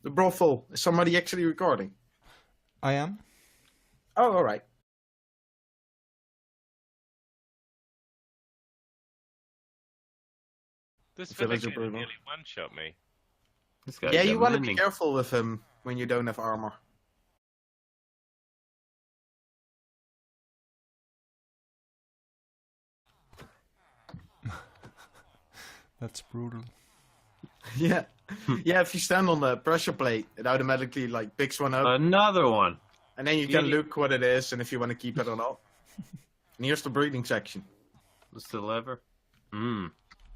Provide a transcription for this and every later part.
The brothel. Is somebody actually recording? I am. Oh, alright. This Villager villager brutal. nearly one-shot me. This guy's Yeah, you want to be demanding. careful with him when you don't have armor. That's brutal. Yeah. Yeah, if you stand on the pressure plate, it automatically like picks one up. Another one. And then you can look what it is and if you want to keep it or not. And here's the breeding section. What's the lever? Mmm.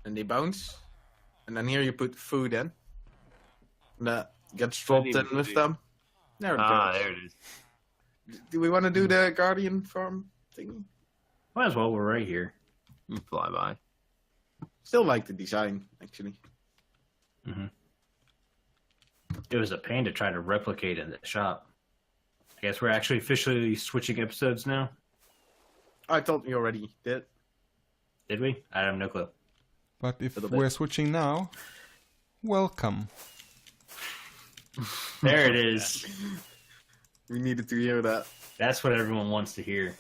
And they bounce. And then here you put food in. And that gets dropped in with them. There it goes. There it is. Do we want to do the Guardian farm thing? Might as well, we're right here. Fly by. Still like the design, actually. It was a pain to try to replicate in the shop. I guess we're actually officially switching episodes now. I thought we already did. Did we? I have no clue. But if Little bit. we're switching now, welcome. There it is. We needed to hear that. That's what everyone wants to hear.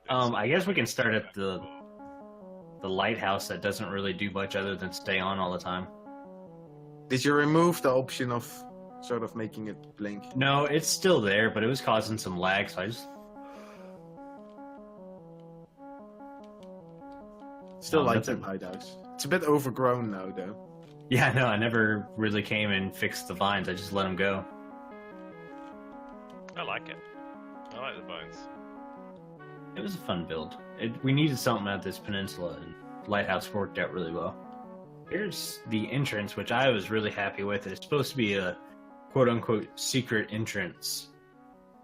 I guess we can start at the lighthouse that doesn't really do much other than stay on all the time. Did you remove the option of sort of making it blink? No, it's still there, but it was causing some lag, so I just... Still like nothing. that lighthouse. It's a bit overgrown now, though. Yeah, no, I never really came and fixed the vines. I just let them go. I like it. I like the bones. It was a fun build. We needed something at this peninsula, and Lighthouse worked out really well. Here's the entrance, which I was really happy with. It's supposed to be a quote-unquote secret entrance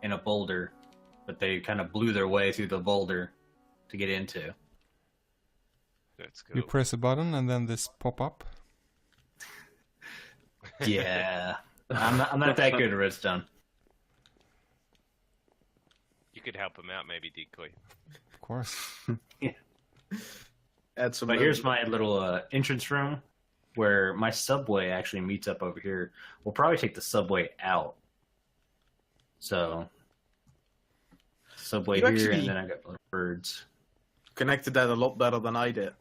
in a boulder, but they kind of blew their way through the boulder to get into. That's cool. You press a button and then this pop up. Yeah, I'm not that good at redstone. You could help him out, maybe, DiiKoj. Of course. Add some. But here's my little entrance room where my subway actually meets up over here. We'll probably take the subway out. So, subway You here, actually- and then I got the birds. Connected that a lot better than I did.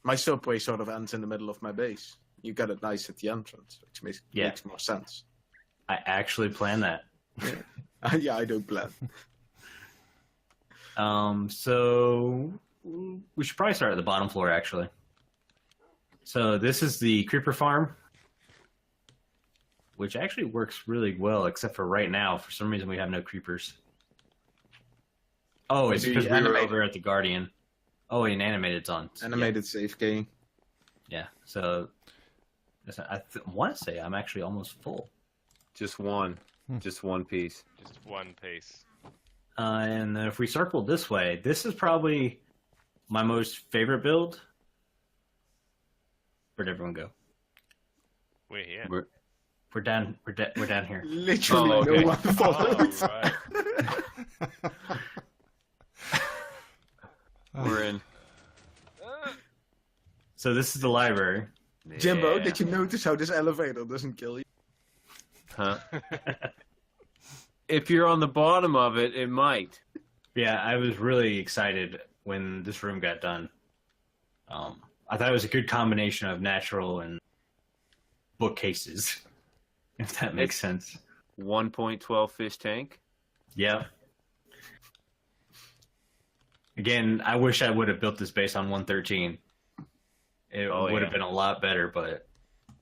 My subway sort of ends in the middle of my base. You got it nice at the entrance, which makes more sense. I actually planned that. Yeah, I don't plan. So we should probably start at the bottom floor, actually. So this is the creeper farm, which actually works really well, except for right now. For some reason, we have no creepers. Oh, it's because we were over at the Guardian. Oh, and animated's on. Animated safe game. Yeah, so I want to say I'm actually almost full. Just one. Just one piece. Just one piece. And then if we circle this way, this is probably my most favorite build. Where'd everyone go? We're here. We're down here. Literally Oh, okay. no one followed. Oh, right. We're in. So this is the library. Jimbo, Yeah. did you notice how this elevator doesn't kill you? Huh? If you're on the bottom of it, it might. Yeah, I was really excited when this room got done. I thought it was a good combination of natural and bookcases, if that makes sense. 1.12 fish tank. Yeah. Again, I wish I would have built this base on 113. It would have been a lot better, but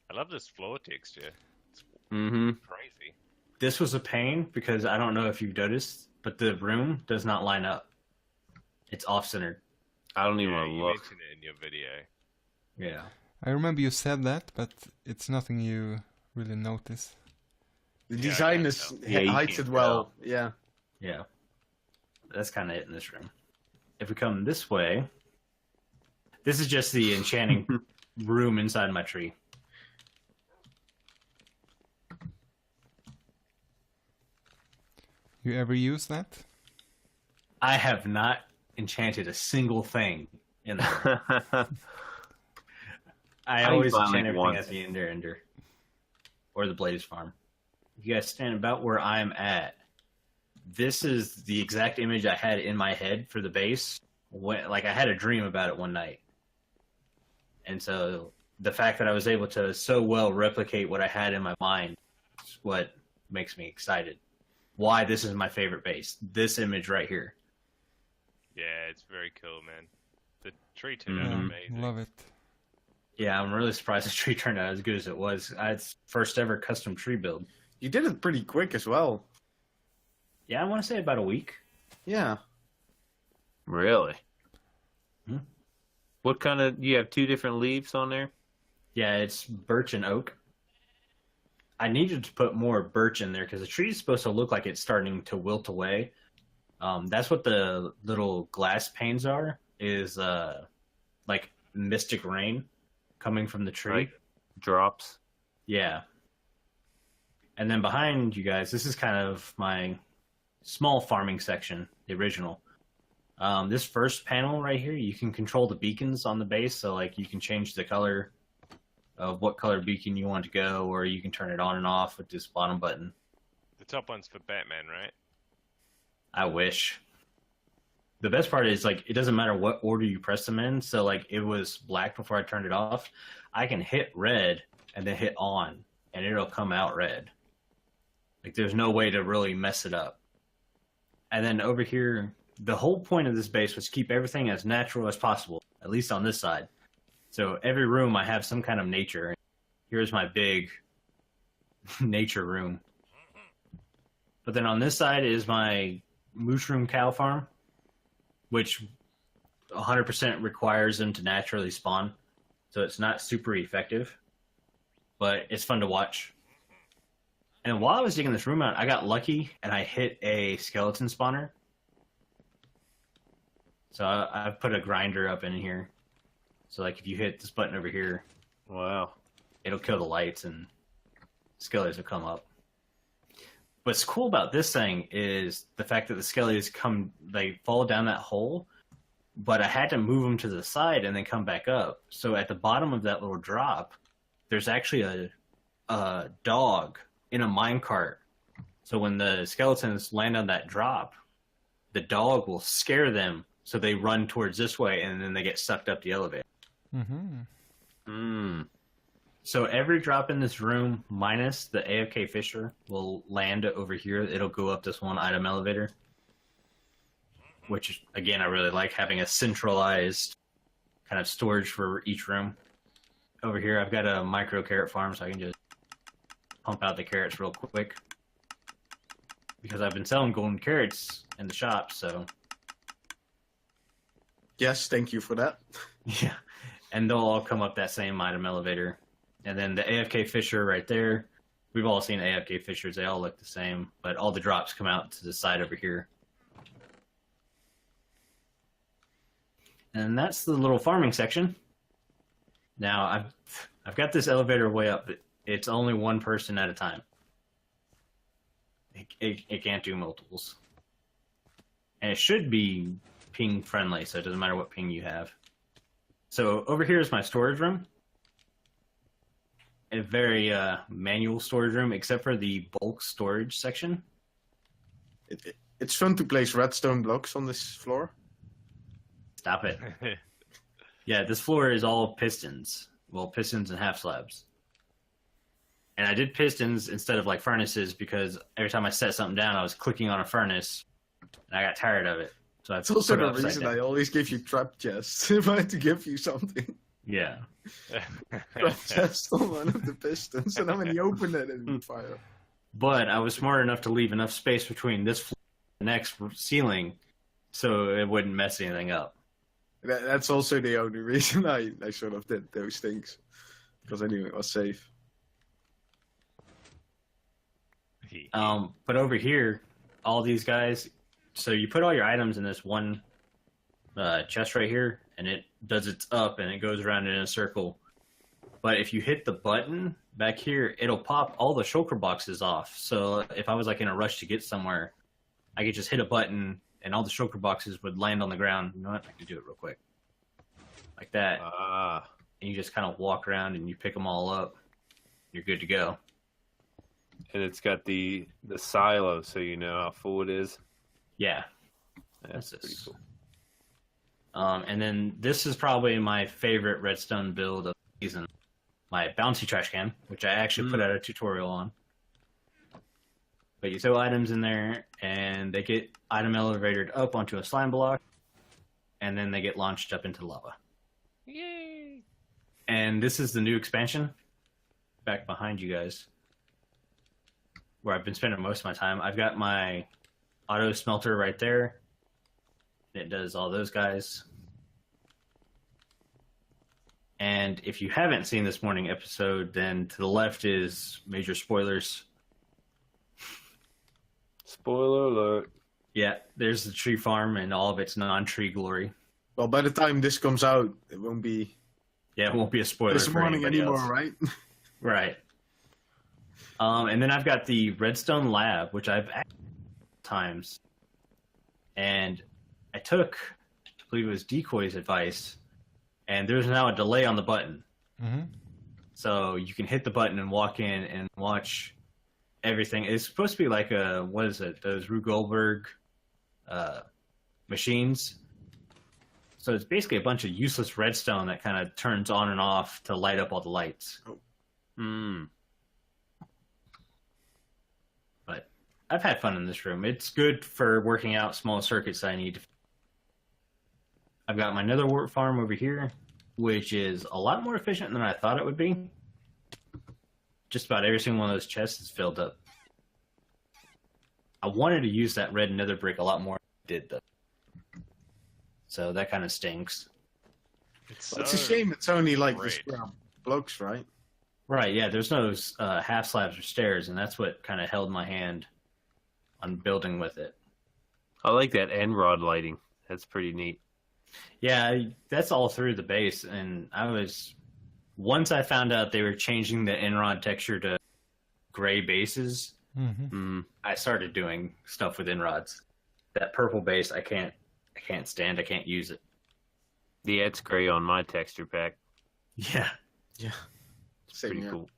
I love this floor texture. It's Mm-hmm. crazy. this was a pain because I don't know if you've noticed, but the room does not line up. It's off-centered. I don't even Yeah, want to you look. mentioned it in your video. Yeah. I remember you said that, but it's nothing you really notice. The Yeah, design I is can't tell. Yeah, you hides can't it well. Yeah. Yeah. That's kind of it in this room. If we come this way, this is just the enchanting room inside my tree. You ever use that? I have not enchanted a single thing in there. I always enchant everything at the Ender. Or the Blaze Farm. You guys stand about where I'm at. This is the exact image I had in my head for the base. I had a dream about it one night. And so the fact that I was able to so well replicate what I had in my mind is what makes me excited. Why this is my favorite base. This image right here. Yeah, it's very cool, man. The tree turned out amazing. Love it. Yeah, I'm really surprised the tree turned out as good as it was. It's first ever custom tree build. You did it pretty quick as well. Yeah, I want to say about a week. Yeah. Really? Hmm? What kind of... You have 2 different leaves on there? Yeah, it's birch and oak. I needed to put more birch in there because the tree is supposed to look like it's starting to wilt away. That's what the little glass panes are, is like mystic rain coming from the tree. Like drops? Yeah. And then behind you guys, this is kind of my small farming section, the original. This first panel right here, you can control the beacons on the base, so like you can change the color of what color beacon you want to go, or you can turn it on and off with this bottom button. The top one's for Batman, right? I wish. The best part is, like, it doesn't matter what order you press them in, so like it was black before I turned it off. I can hit red and then hit on, and it'll come out red. Like, there's no way to really mess it up. And then over here, the whole point of this base was to keep everything as natural as possible, at least on this side. So every room I have some kind of nature. Here's my big nature room. But then on this side is my mushroom cow farm, which 100% requires them to naturally spawn. So it's not super effective, but it's fun to watch. And while I was digging this room out, I got lucky and I hit a skeleton spawner. So I put a grinder up in here. So like if you hit this button over here, Wow. it'll kill the lights and skellies will come up. What's cool about this thing is the fact that the skellies they fall down that hole, but I had to move them to the side and then come back up. So at the bottom of that little drop, there's actually a dog in a minecart. So when the skeletons land on that drop, the dog will scare them, so they run towards this way and then they get sucked up the elevator. So every drop in this room, minus the AFK Fisher, will land over here. It'll go up this one item elevator. Which, again, I really like having a centralized kind of storage for each room. Over here, I've got a micro carrot farm, so I can just pump out the carrots real quick. Because I've been selling golden carrots in the shop, so... Yes, thank you for that. Yeah. And they'll all come up that same item elevator. And then the AFK Fisher right there. We've all seen AFK Fishers. They all look the same. But all the drops come out to the side over here. And that's the little farming section. Now, I've got this elevator way up. But it's only one person at a time. It can't do multiples. And it should be ping friendly, so it doesn't matter what ping you have. So over here is my storage room. A very manual storage room, except for the bulk storage section. It's fun to place redstone blocks on this floor. Stop it. Yeah, this floor is all pistons. Well, pistons and half slabs. And I did pistons instead of like furnaces because every time I set something down, I was clicking on a furnace, and I got tired of it. So It's also the reason I always give you trap chests if I had to give you something. Yeah. Trap chest on one of the pistons, and then when you open it, it would fire. But I was smart enough to leave enough space between this floor and the next ceiling so it wouldn't mess anything up. That's also the only reason I sort of did those things, because I knew it was safe. But over here, all these guys, so you put all your items in this one chest right here, and it does its up, and it goes around in a circle. But if you hit the button back here, it'll pop all the shulker boxes off. So if I was like in a rush to get somewhere, I could just hit a button, and all the shulker boxes would land on the ground. You know what? I can do it real quick, like that. And you just kind of walk around and you pick them all up. You're good to go. And it's got the silo, so you know how full it is. Yeah. That's pretty cool. And then this is probably my favorite redstone build of the season. My bouncy trash can, which I actually put out a tutorial on. But you throw items in there, and they get item elevated up onto a slime block, and then they get launched up into lava. Yay! And this is the new expansion, back behind you guys, where I've been spending most of my time. I've got my auto smelter right there. It does all those guys. And if you haven't seen this morning episode, then to the left is major spoilers. Spoiler alert. Yeah, there's the tree farm and all of its non-tree glory. Well, by the time this comes out, it won't be Yeah, it won't be a spoiler this for morning anybody anymore, else. right? Right. And then I've got the redstone lab, which I've times. And I took, I believe it was DiiKoj's advice, and there's now a delay on the button. Mm-hmm. So you can hit the button and walk in and watch everything. It's supposed to be like what is it? Those Rube Goldberg machines. So it's basically a bunch of useless redstone that kind of turns on and off to light up all the lights. But I've had fun in this room. It's good for working out small circuits that I need. I've got my nether wart farm over here, which is a lot more efficient than I thought it would be. Just about every single one of those chests is filled up. I wanted to use that red nether brick a lot more than I did, though. So that kind of stinks. It's a shame it's only like the great. square blocks, right? Right, yeah, there's no half slabs or stairs, and that's what kind of held my hand on building with it. I like that end rod lighting. That's pretty neat. Yeah, that's all through the base, and once I found out they were changing the end rod texture to gray bases, I started doing stuff with end rods. That purple base, I can't stand. I can't use it. Yeah, it's gray on my texture pack. Yeah. Yeah. It's pretty cool.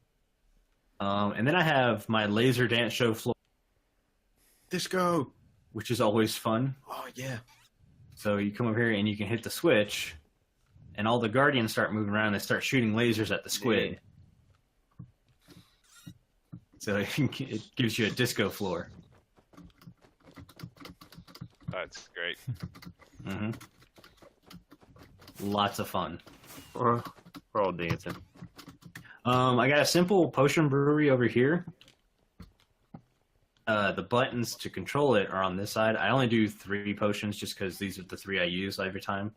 And then I have my laser dance show floor, Disco. which is always fun. Oh yeah. So you come over here and you can hit the switch, and all the guardians start moving around. They start shooting lasers at the squid. So it gives you a disco floor. That's great. Lots of fun. We're all dancing. I got a simple potion brewery over here. The buttons to control it are on this side. I only do 3 potions just because these are the 3 I use every time.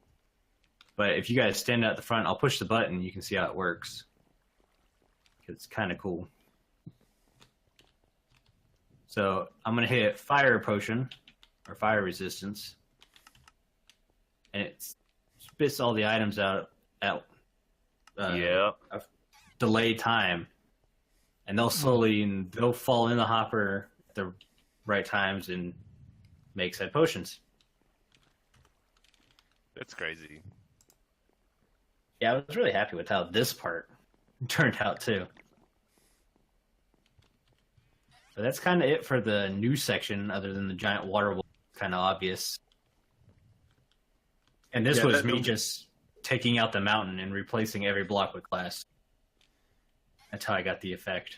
But if you guys stand out the front, I'll push the button. You can see how it works. It's kind of cool. So I'm going to hit fire potion, or fire resistance. And it spits all the items out at a delayed time. And they'll they'll fall in the hopper at the right times and make said potions. That's crazy. Yeah, I was really happy with how this part turned out too. But that's kind of it for the new section, other than the giant water wall, kind of obvious. And this was me just taking out the mountain and replacing every block with glass. That's how I got the effect.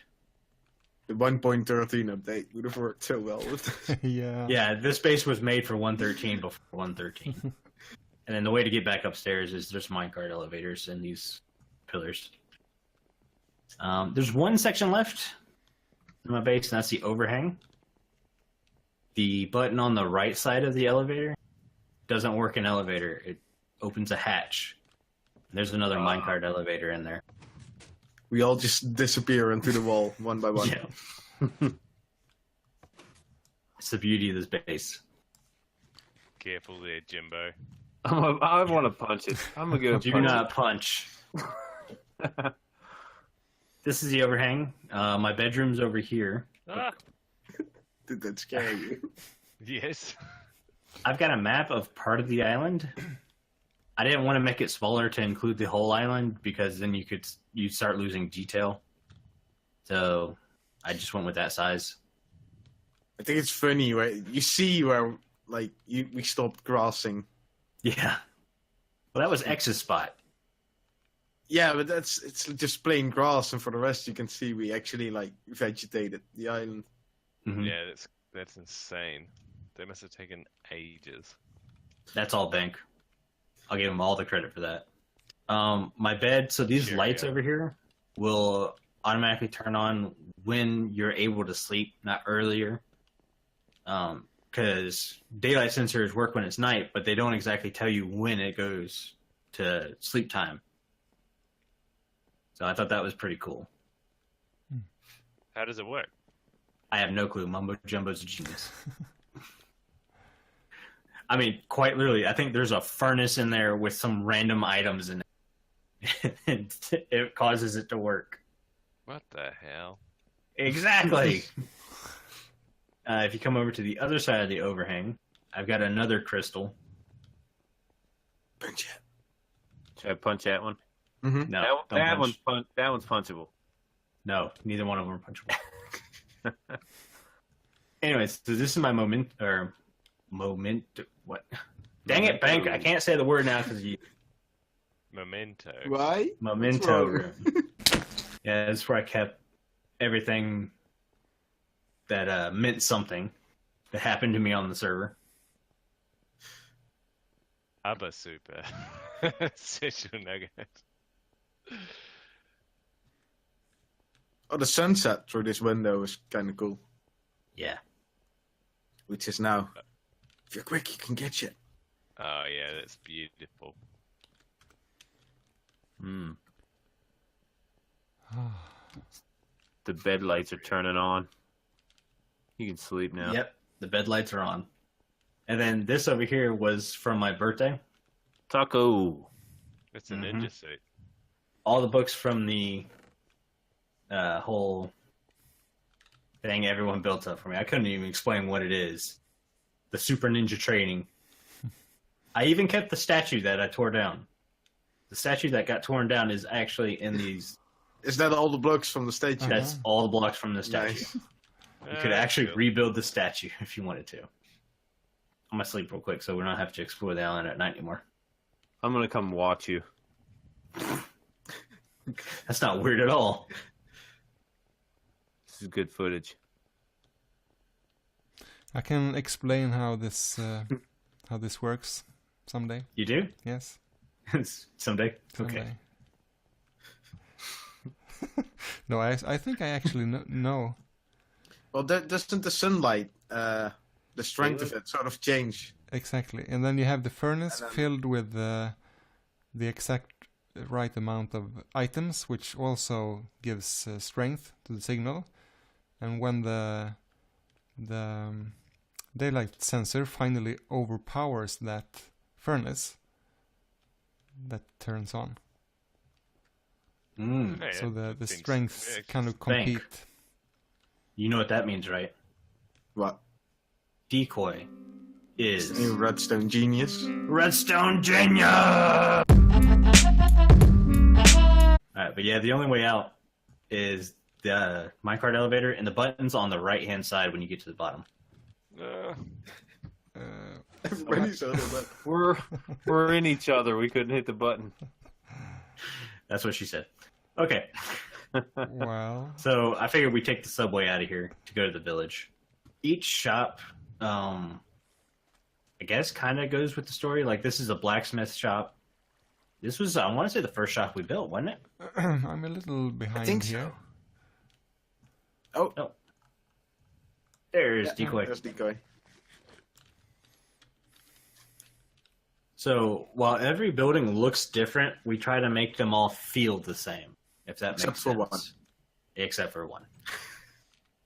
The 1.13 update would have worked so well with this. Yeah. Yeah, this base was made for 113 before 113. And then the way to get back upstairs is there's minecart elevators and these pillars. There's one section left in my base, and that's the overhang. The button on the right side of the elevator doesn't work in elevator. It opens a hatch. There's another minecart elevator in there. We all just disappear into the wall one by one. Yeah. It's the beauty of this base. Careful there, Jimbo. I want to punch it. I'm going to go Do punch not punch. This is the overhang. My bedroom's over here. Ah, Did that scare you? yes. I've got a map of part of the island. I didn't want to make it smaller to include the whole island because then you'd start losing detail. So I just went with that size. I think it's funny where you see where like we stopped grassing. Yeah. Well, that was X's spot. Yeah, but it's just plain grass, and for the rest, you can see we actually like vegetated the island. Mm-hmm. Yeah, that's insane. They must have taken ages. That's all Bank. I'll give him all the credit for that. My bed, so these lights over here will automatically turn on when you're able to sleep, not earlier. Because daylight sensors work when it's night, but they don't exactly tell you when it goes to sleep time. So I thought that was pretty cool. How does it work? I have no clue. Mumbo Jumbo's a genius. I mean, quite literally, I think there's a furnace in there with some random items in it. And it causes it to work. What the hell? Exactly. If you come over to the other side of the overhang, I've got another crystal. Punch it. Should I punch that one? Mm-hmm. No, that one's punchable. No, neither one of them are punchable. Anyways, so this is my moment. What? Dang it, Bank! I can't say the word now because you. Memento. Why? Memento room. Yeah, that's where I kept everything that meant something that happened to me on the server. Aber super. Sehr schön, nugget. Oh, the sunset through this window is kind of cool. Yeah. Which is now, if you're quick, you can get it. Oh yeah, that's beautiful. The bed lights are turning on. You can sleep now. Yep, the bed lights are on. And then this over here was from my birthday. Taco. It's a ninja suit. All the books from the whole thing everyone built up for me. I couldn't even explain what it is. The Super Ninja Training. I even kept the statue that I tore down. The statue that got torn down is actually in these. Is that all the blocks from the statue? That's all the blocks from the statue. Nice. You could actually rebuild the statue if you wanted to. I'm gonna sleep real quick so we don't have to explore the island at night anymore. I'm gonna come watch you. That's not weird at all. This is good footage. I can explain how this works someday. You do? Yes. Someday? Someday. Okay. No, I think I actually know. Well, doesn't the sunlight, the strength of it sort of change? Exactly. And then you have the furnace filled with the exact right amount of items, which also gives strength to the signal. And when the daylight sensor finally overpowers that furnace, that turns on. Hey, So the that seems strengths very kind of Bank. compete. You know what that means, right? What? DiiKoj is New Redstone Genius? Redstone Genius! Alright, but yeah, the only way out is the minecart elevator and the buttons on the right-hand side when you get to the bottom. Everybody's on it. We're in each other. We couldn't hit the button. That's what she said. Okay. Well, So I figured we'd take the subway out of here to go to the village. Each shop, I guess, kind of goes with the story. Like, this is a blacksmith shop. This was, I want to say, the first shop we built, wasn't it? I'm a little behind I think here. so. Oh. There's DiiKoj. There's DiiKoj. So while every building looks different, we try to make them all feel the same, if that Except makes for sense. one. Except for one.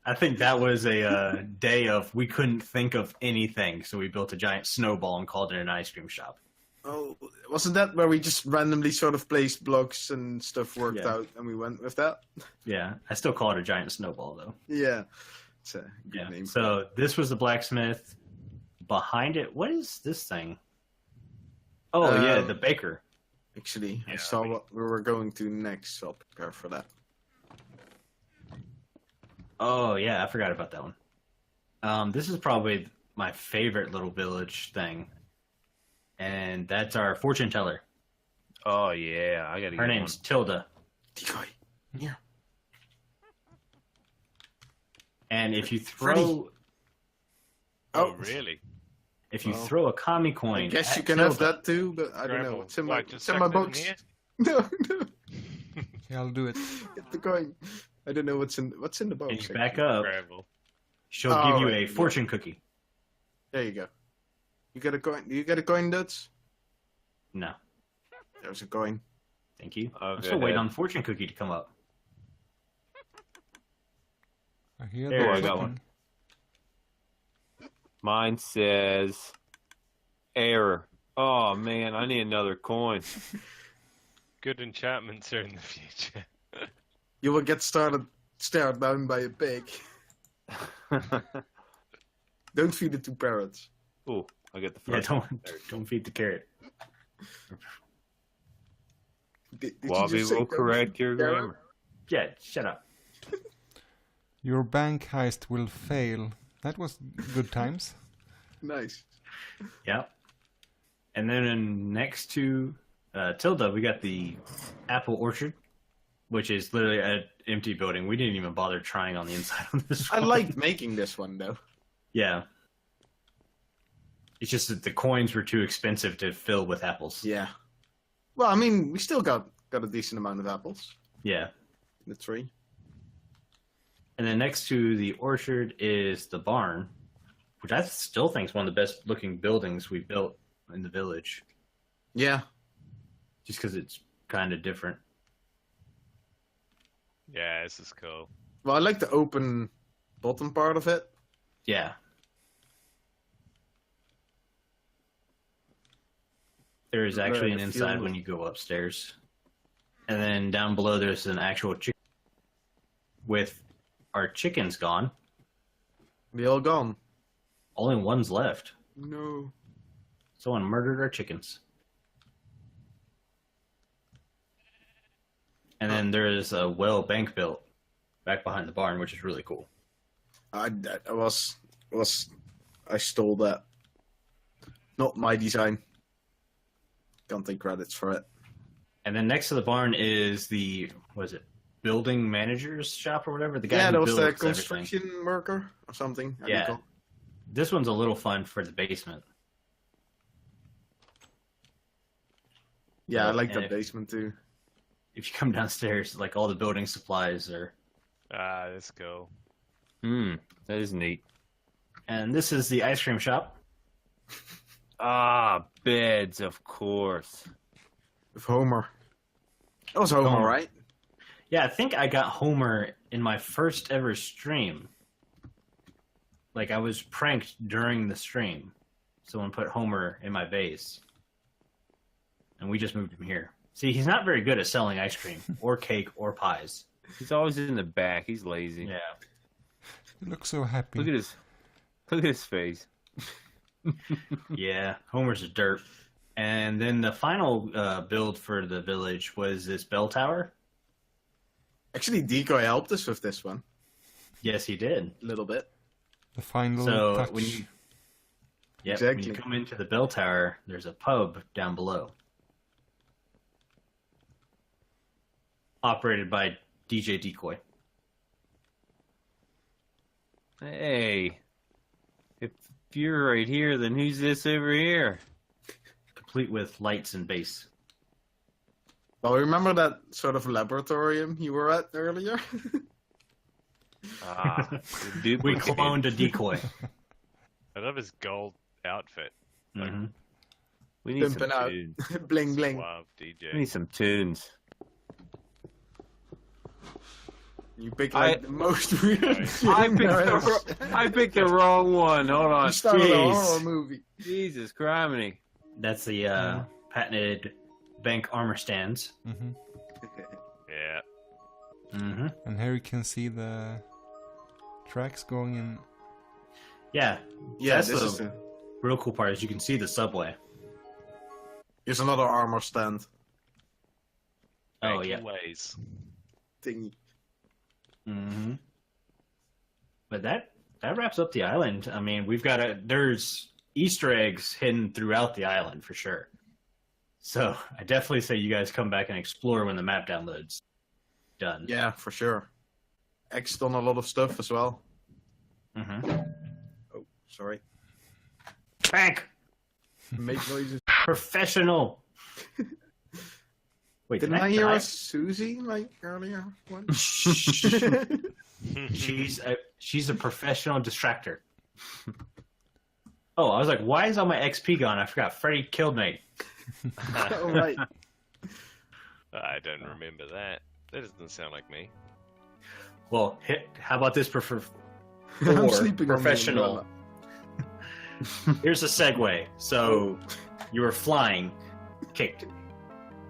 I think that was a day of we couldn't think of anything, so we built a giant snowball and called it an ice cream shop. Oh, wasn't that where we just randomly sort of placed blocks and stuff worked Yeah. out and we went with that? Yeah, I still call it a giant snowball, though. Yeah. It's a good Yeah. name. So this was the blacksmith. behind it, what is this thing? Oh yeah, the baker. Actually, I Yeah, saw what we were going to next, so I'll prepare for that. Oh yeah, I forgot about that one. This is probably my favorite little village thing, and that's our fortune teller. Oh yeah, I gotta Her get name's Tilda, DiiKoj. Yeah. and if you Freddy. throw Oh, really? throw a kami coin, I guess at you can Tilda, have that too, but I don't know. Scramble. It's in my, Like, just it's in my stuck it in box. here? No, no. Yeah, I'll do it. Get the coin. I don't know what's in the box. and you actually. back up, Scramble. she'll Oh, give you right, a yeah. fortune cookie. There you go. You got a coin? You got a coin, Duds? No, There's a coin. thank you. I'm Okay. still waiting on the fortune cookie to come up. I hear There, the I got clicking. one. Mine says error. Oh man, I need another coin. Good enchantments are in the future. You will get stared down by a pig. Don't feed it to parrots. Ooh, I get the Yeah, first. one. don't feed the carrot. Did you Wabi just say will don't correct feed your the parrot? grammar. Yeah, shut up. Your bank heist will fail. That was good times. Nice. Yeah. And then next to Tilda, we got the apple orchard, which is literally an empty building. We didn't even bother trying on the inside on this I one. liked making this one though. Yeah. It's just that the coins were too expensive to fill with apples. Yeah. Well, I mean, we still got a decent amount of apples Yeah. in the tree. And then next to the orchard is the barn, which I still think is one of the best looking buildings we built in the village, Yeah. just because it's kind of different. Yeah, this is cool. Well, I like the open bottom part of it. Yeah. There is actually an Right, inside field. when you go upstairs. And then down below there's an actual chicken with our chickens gone. They all gone. Only one's left. No. Someone murdered our chickens. And then there's a well bank built back behind the barn, which is really cool. I stole that. Not my design. Can't take credits for it. And then next to the barn is the, what is it, building manager's shop or whatever? The guy Yeah, who that was the builds everything. construction worker or something. I Yeah. recall. This one's a little fun for the basement. Yeah, I like And that basement too. if you come downstairs, like all the building supplies are. Ah, that's cool. That is neat. And this is the ice cream shop. Ah, beds, of course. With Homer. That was Homer, Homer. right? Yeah, I think I got Homer in my first ever stream. Like, I was pranked during the stream. Someone put Homer in my base. And we just moved him here. See, he's not very good at selling ice cream, or cake, or pies. He's always in the back. He's lazy. Yeah. You look so happy. Look at his face. Yeah, Homer's a derp. And then the final build for the village was this bell tower. Actually, DiiKoj helped us with this one Yes, he did. a little bit. The final So touch. when you, when Exactly. you come into the bell tower, there's a pub down below, operated by DJ DiiKoj. Hey, if you're right here, then who's this over here? Complete with lights and bass. Well, remember that sort of laboratorium you were at earlier? Ah, the We duplicate. cloned a DiiKoj. I love his gold outfit. hmm We need some Pimping out. tunes. Bling bling. Suave We DJ. need some tunes. You picked like the most weird. I picked the wrong one. Hold on. You started a Jeez. horror movie. Jesus criminy. That's the patented bank armor stands. Mhm. Yeah. Mm-hmm. And here you can see the tracks going in. Yeah, Yeah, That's this the- is real cool part is you can see the subway. Here's another armor stand Oh, Making yeah. ways. thingy. Mm-hmm. But that wraps up the island. I mean, there's Easter eggs hidden throughout the island for sure. So I definitely say you guys come back and explore when the map downloads. Done. Yeah, for sure. X done a lot of stuff as well. Mm-hmm. Oh, sorry. Bank! Make noises. Professional! Wait, Didn't I hear a Susie like earlier? She's a professional distractor. Oh, I was like, why is all my XP gone? I forgot. Freddy killed me. All right. I don't remember that. That doesn't sound like me. Well, how about this I'm sleeping on the professional? Here's a segue. So, you were flying, kicked.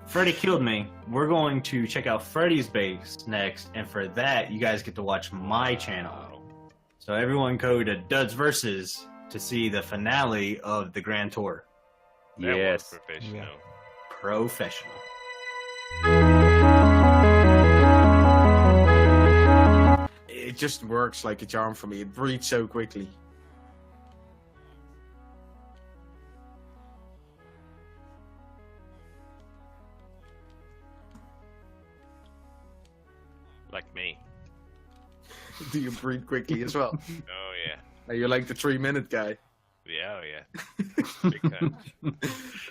Freddy killed me. We're going to check out Freddy's base next, and for that, you guys get to watch my channel. So everyone go to Duds Versus to see the finale of the Grand Tour. That Yes. was professional. Yeah. Professional. It just works like a charm for me. It breathes so quickly. Like me. Do you breathe quickly as well? Oh yeah. Are you like the 3-minute guy? Yeah, oh yeah. Big time.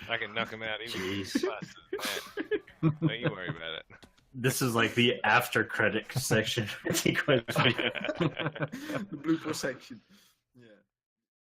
I can knock him out even Jeez. faster than that. Don't you worry about it. This is like the after credit section. The blooper section.